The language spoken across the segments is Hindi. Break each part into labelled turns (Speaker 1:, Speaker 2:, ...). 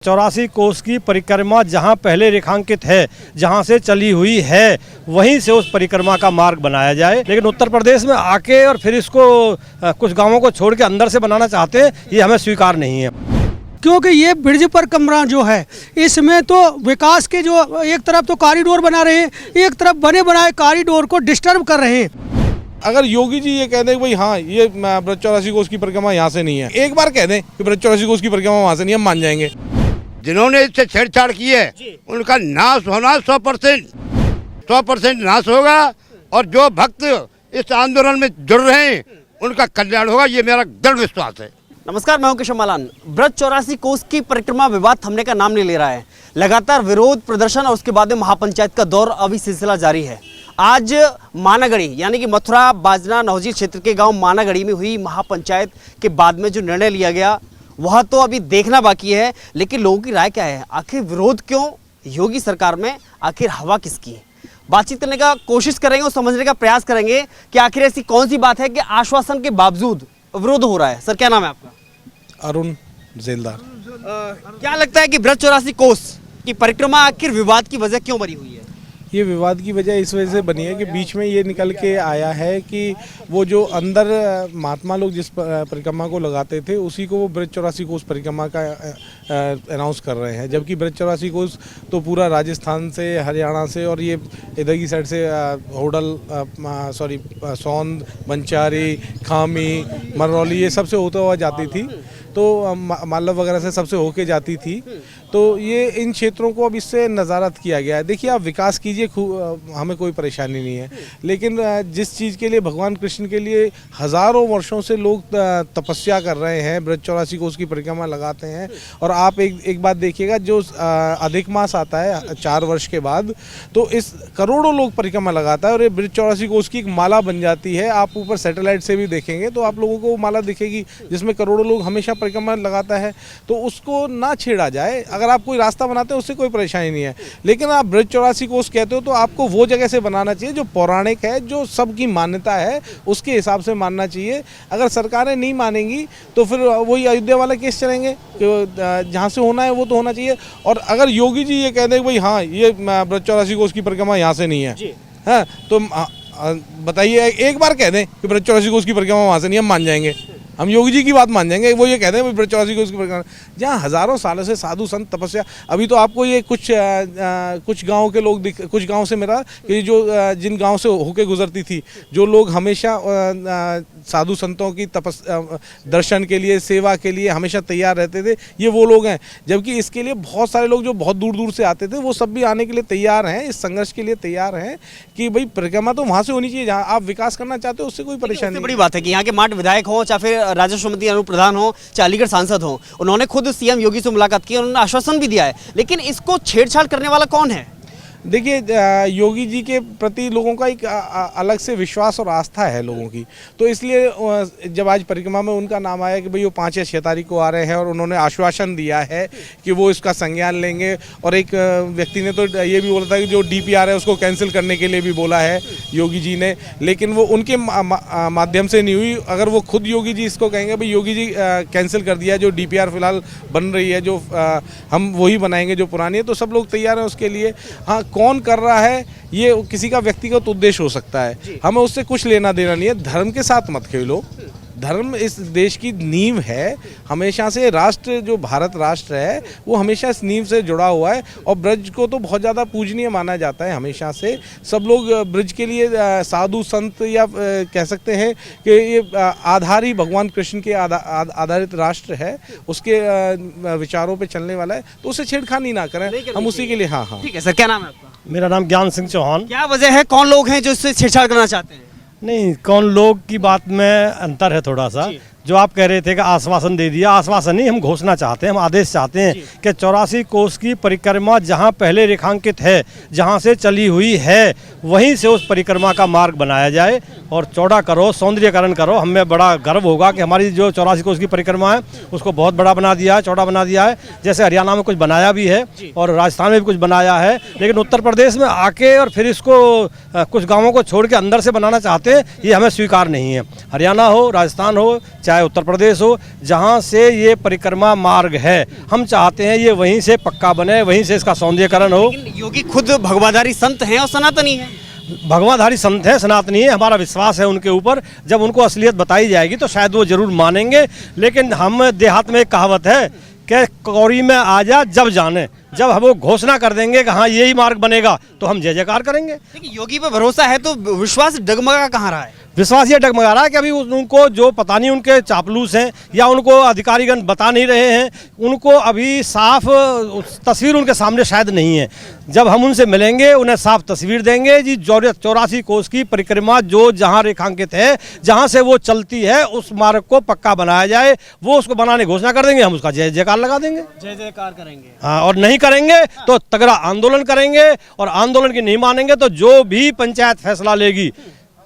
Speaker 1: 84 कोस की परिक्रमा जहां पहले रेखांकित है, जहां से चली हुई है, वहीं से उस परिक्रमा का मार्ग बनाया जाए। लेकिन उत्तर प्रदेश में आके और फिर इसको कुछ गांवों को छोड़ के अंदर से बनाना चाहते हैं, ये हमें स्वीकार नहीं है।
Speaker 2: क्योंकि ये ब्रिज परिक्रमा जो है, इसमें तो विकास के जो एक तरफ तो कॉरिडोर बना रहे हैं, एक तरफ बने बनाए कॉरिडोर को डिस्टर्ब कर रहे हैं।
Speaker 3: अगर योगी जी ये कह दें कि भाई हाँ ये ब्रज 84 कोस की परिक्रमा यहाँ से नहीं है, एक बार कह दें कि ब्रज 84 कोस की परिक्रमा वहाँ से नहीं, हम मान जाएंगे।
Speaker 4: जिन्होंने इससे छेड़छाड़ की है उनका नाश होना 100% नाश होगा, और जो भक्त इस आंदोलन में जुड़ रहे हैं उनका कल्याण होगा, ये मेरा दृढ़ विश्वास है।
Speaker 5: नमस्कार, मैं हूं केशव मालान। ब्रज 84 कोस की परिक्रमा विवाद थमने का नाम नहीं ले रहा है। लगातार विरोध प्रदर्शन और उसके बाद में महापंचायत का दौर अभी सिलसिला जारी है। आज मानागढ़ी यानी कि मथुरा बाजना नौजी क्षेत्र के गांव मानागढ़ी में हुई महापंचायत के बाद में जो निर्णय लिया गया वह तो अभी देखना बाकी है, लेकिन लोगों की राय क्या है, आखिर विरोध क्यों, योगी सरकार में आखिर हवा किसकी है। बातचीत करने का कोशिश करेंगे और समझने का प्रयास करेंगे कि आखिर ऐसी कौन सी बात है कि आश्वासन के बावजूद विरोध हो रहा है। सर, क्या नाम है आपका?
Speaker 3: अरुण जेलदार।
Speaker 5: क्या लगता है कि ब्रज 84 कोस की परिक्रमा आखिर विवाद की वजह क्यों बनी हुई है?
Speaker 3: ये विवाद की वजह इस वजह से बनी है कि बीच में ये निकल के आया है कि वो जो अंदर महात्मा लोग जिस परिक्रमा को लगाते थे उसी को वो ब्रज 84 कोस परिक्रमा का अनाउंस कर रहे हैं, जबकि ब्रज 84 कोस तो पूरा राजस्थान से, हरियाणा से और ये इधर की साइड से होडल सोंद, मंचारी, खामी, मरौली, ये सबसे होता हुआ जाती थी, तो मालव वगैरह से सबसे होके जाती थी। तो ये इन क्षेत्रों को अब इससे नज़ारत किया गया है। देखिए, आप विकास कीजिए, हमें कोई परेशानी नहीं है, लेकिन जिस चीज़ के लिए भगवान कृष्ण के लिए हज़ारों वर्षों से लोग तपस्या कर रहे हैं, ब्रज 84 कोस की परिक्रमा लगाते हैं। और आप एक बात देखिएगा, जो अधिक मास आता है 4 वर्ष के बाद, तो इस करोड़ों लोग परिक्रमा लगाता है और ये ब्रज 84 कोस की एक माला बन जाती है। आप ऊपर सैटेलाइट से भी देखेंगे तो आप लोगों को माला दिखेगी जिसमें करोड़ों लोग हमेशा परिक्रमा लगाता है। तो उसको ना छेड़ा जाए। अगर आप कोई रास्ता बनाते हैं उससे कोई परेशानी नहीं है, लेकिन आप ब्रज 84 कोस कहते हो तो आपको वो जगह से बनाना चाहिए जो पौराणिक है, जो सबकी मान्यता है, उसके हिसाब से मानना चाहिए। अगर सरकारें नहीं मानेंगी तो फिर वही अयोध्या वाला केस चलेंगे कि जहाँ से होना है वो तो होना चाहिए। और अगर योगी जी ये कह दें कि भाई हाँ ये ब्रज 84 कोस की परिक्रमा यहाँ से नहीं है, हाँ, तो बताइए, एक बार कह दें कि ब्रज 84 कोस की परिक्रमा वहाँ से नहीं, हम मान जाएंगे, हम योगी जी की बात मान जाएंगे। वो ये कहते हैं ब्रज 84 कोस की परिक्रमा, जहाँ हज़ारों सालों से साधु संत तपस्या। अभी तो आपको ये कुछ गांव के लोग कुछ गांव से मिला कि जो जिन गांव से होके गुजरती थी, जो लोग हमेशा साधु संतों की दर्शन के लिए, सेवा के लिए हमेशा तैयार रहते थे, ये वो लोग हैं। जबकि इसके लिए बहुत सारे लोग जो बहुत दूर दूर से आते थे, वो सब भी आने के लिए तैयार हैं, इस संघर्ष के लिए तैयार हैं कि भाई परिक्रमा तो वहाँ से होनी चाहिए जहाँ आप विकास करना चाहते हो, उससे कोई परेशानी नहीं।
Speaker 5: बड़ी बात है कि यहाँ के मार्ट विधायक हों, चाहे फिर राजस्व मंत्री अनूप प्रधान हो, चाहे अलीगढ़ सांसद हो, उन्होंने खुद सीएम योगी से मुलाकात की, उन्होंने आश्वासन भी दिया है, लेकिन इसको छेड़छाड़ करने वाला कौन है?
Speaker 3: देखिए, योगी जी के प्रति लोगों का एक अलग से विश्वास और आस्था है लोगों की, तो इसलिए जब आज परिक्रमा में उनका नाम आया कि भाई वो 5 या 6 तारीख को आ रहे हैं और उन्होंने आश्वासन दिया है कि वो इसका संज्ञान लेंगे। और एक व्यक्ति ने तो ये भी बोला था कि जो DPR है उसको कैंसिल करने के लिए भी बोला है योगी जी ने, लेकिन वो उनके माध्यम से नहीं हुई। अगर वो खुद योगी जी इसको कहेंगे भाई योगी जी कैंसिल कर दिया, जो DPR फिलहाल बन रही है, जो हम वही बनाएंगे जो पुरानी है, तो सब लोग तैयार हैं उसके लिए। हाँ, कौन कर रहा है ये किसी का व्यक्तिगत उद्देश्य हो सकता है, हमें उससे कुछ लेना देना नहीं है। धर्म के साथ मत खेलो, धर्म इस देश की नींव है, हमेशा से राष्ट्र जो भारत राष्ट्र है वो हमेशा इस नींव से जुड़ा हुआ है। और ब्रज को तो बहुत ज़्यादा पूजनीय माना जाता है हमेशा से। सब लोग ब्रज के लिए साधु संत या कह सकते हैं कि ये आधार ही भगवान कृष्ण के आधारित राष्ट्र है, उसके विचारों पे चलने वाला है, तो उसे छेड़खानी ना करें, हम उसी के लिए। हाँ हाँ,
Speaker 5: ठीक है सर, क्या नाम है आपका?
Speaker 1: मेरा नाम ज्ञान सिंह चौहान।
Speaker 5: क्या वजह है, कौन लोग हैं जो इससे छेड़छाड़ करना चाहते हैं?
Speaker 1: नहीं, कौन लोग की बात में अंतर है थोड़ा सा। जो आप कह रहे थे कि आश्वासन दे दिया, आश्वासन नहीं, हम घोषणा चाहते हैं, हम आदेश चाहते हैं कि 84 कोस की परिक्रमा जहां पहले रेखांकित है, जहां से चली हुई है, वहीं से उस परिक्रमा का मार्ग बनाया जाए और चौड़ा करो, सौंदर्यकरण करो। हमें बड़ा गर्व होगा कि हमारी जो 84 कोस की परिक्रमा है उसको बहुत बड़ा बना दिया है, चौड़ा बना दिया है। जैसे हरियाणा में कुछ बनाया भी है और राजस्थान में भी कुछ बनाया है, लेकिन उत्तर प्रदेश में आके और फिर इसको कुछ गाँवों को छोड़ के अंदर से बनाना चाहते हैं, ये हमें स्वीकार नहीं है। हरियाणा हो, राजस्थान हो, चाहे चाहे उत्तर प्रदेश हो, जहाँ से ये परिक्रमा मार्ग है, हम चाहते हैं ये वहीं से पक्का बने, वहीं से इसका सौंदर्यीकरण हो।
Speaker 5: योगी खुद भगवाधारी संत हैं और सनातनी हैं।
Speaker 1: भगवाधारी संत है, सनातनी है, हमारा विश्वास है उनके ऊपर। जब उनको असलियत बताई जाएगी तो शायद वो जरूर मानेंगे। लेकिन हम देहात में एक कहावत है कि कौड़ी में आ जा जब जाने, जब हम वो घोषणा कर देंगे कि हाँ यही मार्ग बनेगा तो हम जय जयकार करेंगे।
Speaker 5: लेकिन योगी पे भरोसा है तो विश्वास डगमगा कहाँ रहा है?
Speaker 1: विश्वास ये डगमगा रहा है कि अभी उनको जो पता नहीं उनके चापलूस हैं या उनको अधिकारीगण बता नहीं रहे हैं, उनको अभी साफ तस्वीर उनके सामने शायद नहीं है। जब हम उनसे मिलेंगे उन्हें साफ तस्वीर देंगे जी। 84 कोस की परिक्रमा जो जहां रेखांकित है, जहां से वो चलती है, उस मार्ग को पक्का बनाया जाए, वो उसको बनाने की घोषणा कर देंगे, हम उसका जय जयकार लगा देंगे,
Speaker 5: जय जयकार करेंगे।
Speaker 1: हाँ, और नहीं करेंगे तो तगड़ा आंदोलन करेंगे, और आंदोलन की नहीं मानेंगे तो जो भी पंचायत फैसला लेगी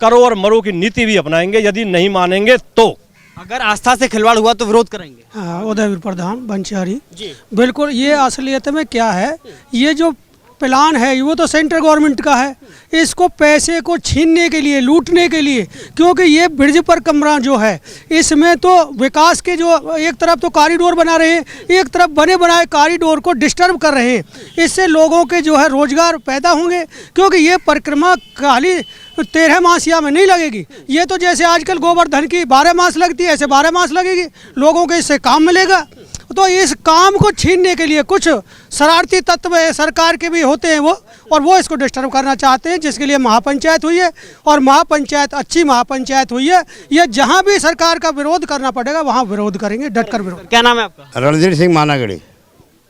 Speaker 1: करो और मरो की नीति भी अपनाएंगे, यदि नहीं मानेंगे तो।
Speaker 5: अगर आस्था से खिलवाड़ हुआ तो विरोध करेंगे।
Speaker 2: हाँ, उदयवीर प्रधान बंशियारी
Speaker 5: जी।
Speaker 2: बिल्कुल। ये असलियत में क्या है, ये जो प्लान है वो तो सेंट्रल गवर्नमेंट का है, इसको पैसे को छीनने के लिए, लूटने के लिए। क्योंकि ये ब्रिज पर कमरा जो है, इसमें तो विकास के जो एक तरफ तो कॉरिडोर बना रहे हैं, एक तरफ बने बनाए कॉरिडोर को डिस्टर्ब कर रहे हैं। इससे लोगों के जो है रोजगार पैदा होंगे, क्योंकि ये परिक्रमा खाली 13 मासिया में नहीं लगेगी। ये तो जैसे आजकल गोवर्धन की 12 मास लगती है, ऐसे 12 मास लगेगी, लोगों को इससे काम मिलेगा। तो इस काम को छीनने के लिए कुछ शरारती तत्व सरकार के भी होते हैं वो, और वो इसको डिस्टर्ब करना चाहते हैं, जिसके लिए महापंचायत हुई है। और महापंचायत अच्छी महापंचायत हुई है। ये जहां भी सरकार का विरोध करना पड़ेगा वहां विरोध करेंगे, डटकर विरोध।
Speaker 5: क्या नाम है आपका?
Speaker 4: रणधीर सिंह मानागढ़ी।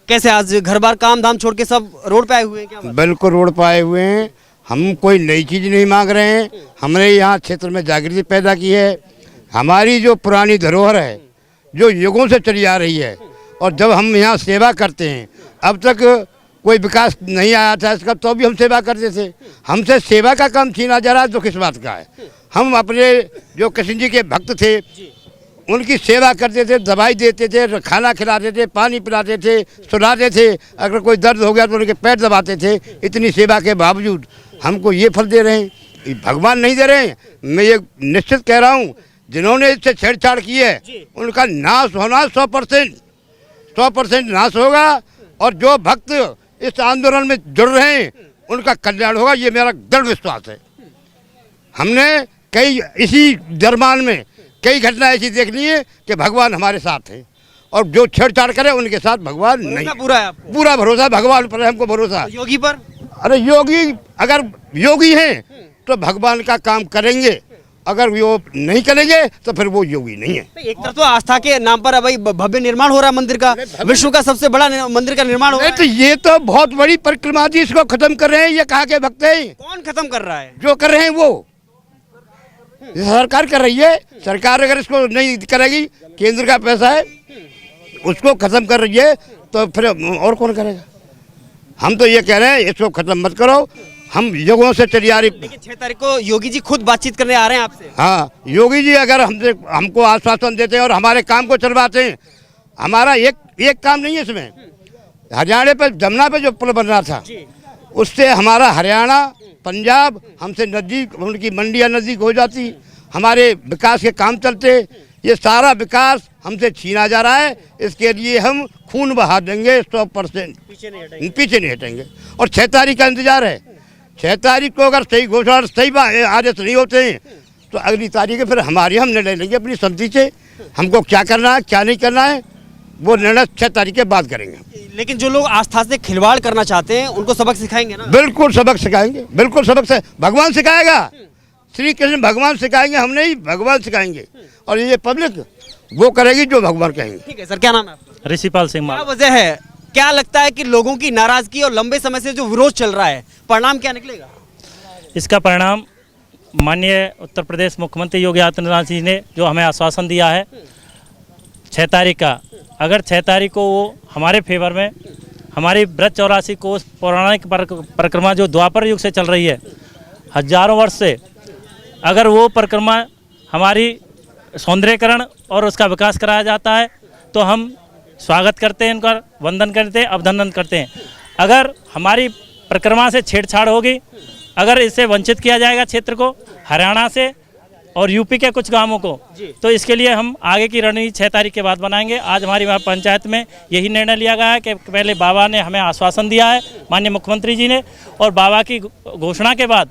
Speaker 5: कैसे आज घर बार काम धाम छोड़ के सब रोड पे आए हुए हैं? क्या बात?
Speaker 4: बिल्कुल रोड पर आए हुए हैं। हम कोई नई चीज़ नहीं मांग रहे हैं। हमने यहाँ क्षेत्र में जागृति पैदा की है। हमारी जो पुरानी धरोहर है, जो युगों से चली आ रही है, और जब हम यहाँ सेवा करते हैं, अब तक कोई विकास नहीं आया था इसका, तो भी हम सेवा करते थे। हमसे सेवा का काम छीना जा रहा है तो किस बात का है? हम अपने जो कृष्ण जी के भक्त थे उनकी सेवा करते थे, दवाई देते थे, खाना खिलाते थे, पानी पिलाते थे, सुलाते थे। अगर कोई दर्द हो गया तो उनके पैर दबाते थे। इतनी सेवा के बावजूद हमको ये फल दे रहे हैं, ये भगवान नहीं दे रहे हैं। मैं ये निश्चित कह रहा हूँ, जिन्होंने इससे छेड़छाड़ की है उनका नाश होना 100% नाश होगा। और जो भक्त इस आंदोलन में जुड़ रहे हैं उनका कल्याण होगा, ये मेरा दृढ़ विश्वास है। हमने कई इसी दरम्यान में कई घटनाएं ऐसी देख ली है कि भगवान हमारे साथ है, और जो छेड़छाड़ करे उनके साथ भगवान नहीं।
Speaker 5: पूरा है आपको?
Speaker 4: पूरा भरोसा भगवान पर है, हमको भरोसा है।
Speaker 5: योगी पर?
Speaker 4: अरे योगी अगर योगी हैं तो भगवान का काम करेंगे, अगर वो नहीं करेंगे तो फिर वो योगी नहीं है।
Speaker 5: एक तरफ तो आस्था के नाम पर भाई भव्य निर्माण हो रहा है मंदिर का, विश्व का सबसे बड़ा मंदिर का निर्माण हो रहा है।
Speaker 4: तो ये तो बहुत बड़ी परिक्रमा जी, इसको खत्म कर रहे हैं। ये कहाँ के भक्त हैं?
Speaker 5: कौन खत्म कर रहा है?
Speaker 4: जो कर रहे हैं वो सरकार कर रही है। सरकार अगर इसको नहीं करेगी, केंद्र का पैसा है, उसको खत्म कर रही है, तो फिर और कौन करेगा? हम तो ये कह रहे हैं इसको खत्म मत करो। हम युगों से चली आ रही।
Speaker 5: लेकिन 6 तारीख को योगी जी खुद बातचीत करने आ रहे हैं आपसे।
Speaker 4: हाँ, योगी जी अगर हमको आश्वासन देते हैं और हमारे काम को चलवाते हैं, हमारा एक काम नहीं है इसमें। हरियाणा पे जमुना पे जो पुल बन रहा था, उससे हमारा हरियाणा पंजाब हमसे नज़दीक, उनकी मंडियाँ नज़दीक हो जाती, हमारे विकास के काम चलते। ये सारा विकास हमसे छीना जा रहा है। इसके लिए हम खून बहा देंगे 100%, पीछे नहीं हटेंगे। और 6 तारीख का इंतजार है। 6 तारीख को अगर सही घोषणा, सही आदेश नहीं होते हैं तो अगली तारीख फिर हमारी हम निर्णय लेंगे अपनी समिति से। हमको क्या करना है, क्या नहीं करना है, वो निर्णय 6 तारीख के बाद करेंगे।
Speaker 5: लेकिन जो लोग आस्था से खिलवाड़ करना चाहते हैं उनको सबक सिखाएंगे ना?
Speaker 4: बिल्कुल सबक सिखाएंगे, बिल्कुल सबक से भगवान सिखाएगा। श्री कृष्ण भगवान सिखाएंगे, हम नहीं, भगवान सिखाएंगे। और ये पब्लिक वो करेगी जो भगवान कहेंगे।
Speaker 5: ठीक है सर, क्या नाम है आपका?
Speaker 6: ऋषिपाल सिंह
Speaker 5: क्या
Speaker 6: माल।
Speaker 5: वजह है, क्या लगता है कि लोगों की नाराजगी और लंबे समय से जो विरोध चल रहा है, परिणाम क्या निकलेगा?
Speaker 6: इसका परिणाम माननीय उत्तर प्रदेश मुख्यमंत्री योगी आदित्यनाथ जी ने जो हमें आश्वासन दिया है 6 तारीख का, अगर 6 तारीख को वो हमारे फेवर में, हमारी ब्रज 84 कोस पौराणिक परिक्रमा जो द्वापर युग से चल रही है हजारों वर्ष से, अगर वो परिक्रमा हमारी सौंदर्यीकरण और उसका विकास कराया जाता है तो हम स्वागत करते हैं, उनका वंदन करते हैं, अभिनंदन करते हैं। अगर हमारी परिक्रमा से छेड़छाड़ होगी, अगर इससे वंचित किया जाएगा क्षेत्र को हरियाणा से, और यूपी के कुछ गांवों को। तो इसके लिए हम आगे की रणनीति 6 तारीख के बाद बनाएंगे। आज हमारी वहाँ पंचायत में यही निर्णय लिया गया है कि पहले बाबा ने हमें आश्वासन दिया है, माननीय मुख्यमंत्री जी ने, और बाबा की घोषणा के बाद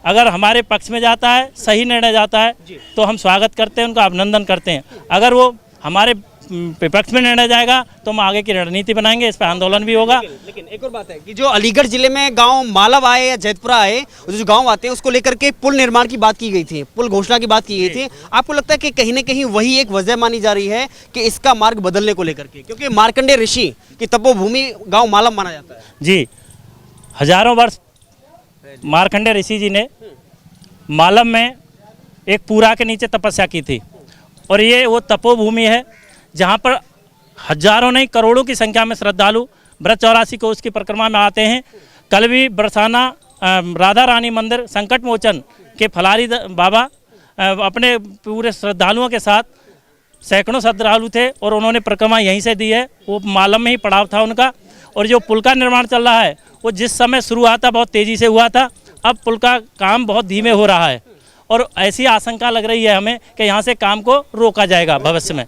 Speaker 6: अगर हमारे पक्ष में जाता है, सही निर्णय जाता है, तो हम स्वागत करते हैं, उनका अभिनंदन करते हैं। अगर वो हमारे विपक्ष में निर्णय जाएगा तो हम आगे की रणनीति बनाएंगे, इस पर आंदोलन भी होगा।
Speaker 5: लेकिन एक और बात है कि जो अलीगढ़ जिले में गांव मालव आए या जैतपुरा आए, जो गांव आते हैं उसको लेकर के पुल निर्माण की बात की गई थी, पुल घोषणा की बात की गई थी। आपको लगता है कि कहीं ना कहीं वही एक वजह मानी जा रही है कि इसका मार्ग बदलने को लेकर के, क्योंकि मार्कंडेय ऋषि की तपोभूमि गाँव मालव माना जाता है।
Speaker 6: जी, हजारों वर्ष मार्कंडेय ऋषि जी ने मालव में एक पूरा के नीचे तपस्या की थी, और ये वो तपोभूमि है जहाँ पर हजारों नहीं करोड़ों की संख्या में श्रद्धालु ब्रज 84 कोस की परिक्रमा में आते हैं। कल भी बरसाना राधा रानी मंदिर संकट मोचन के फलारी बाबा अपने पूरे श्रद्धालुओं के साथ, सैकड़ों श्रद्धालु थे और उन्होंने परिक्रमा यहीं से दी है। वो मालम में ही पड़ाव था उनका। और जो पुल का निर्माण चल रहा है वो जिस समय शुरू हुआ था बहुत तेज़ी से हुआ था, अब पुल का काम बहुत धीमे हो रहा है, और ऐसी आशंका लग रही है हमें कि यहाँ से काम को रोका जाएगा भविष्य में।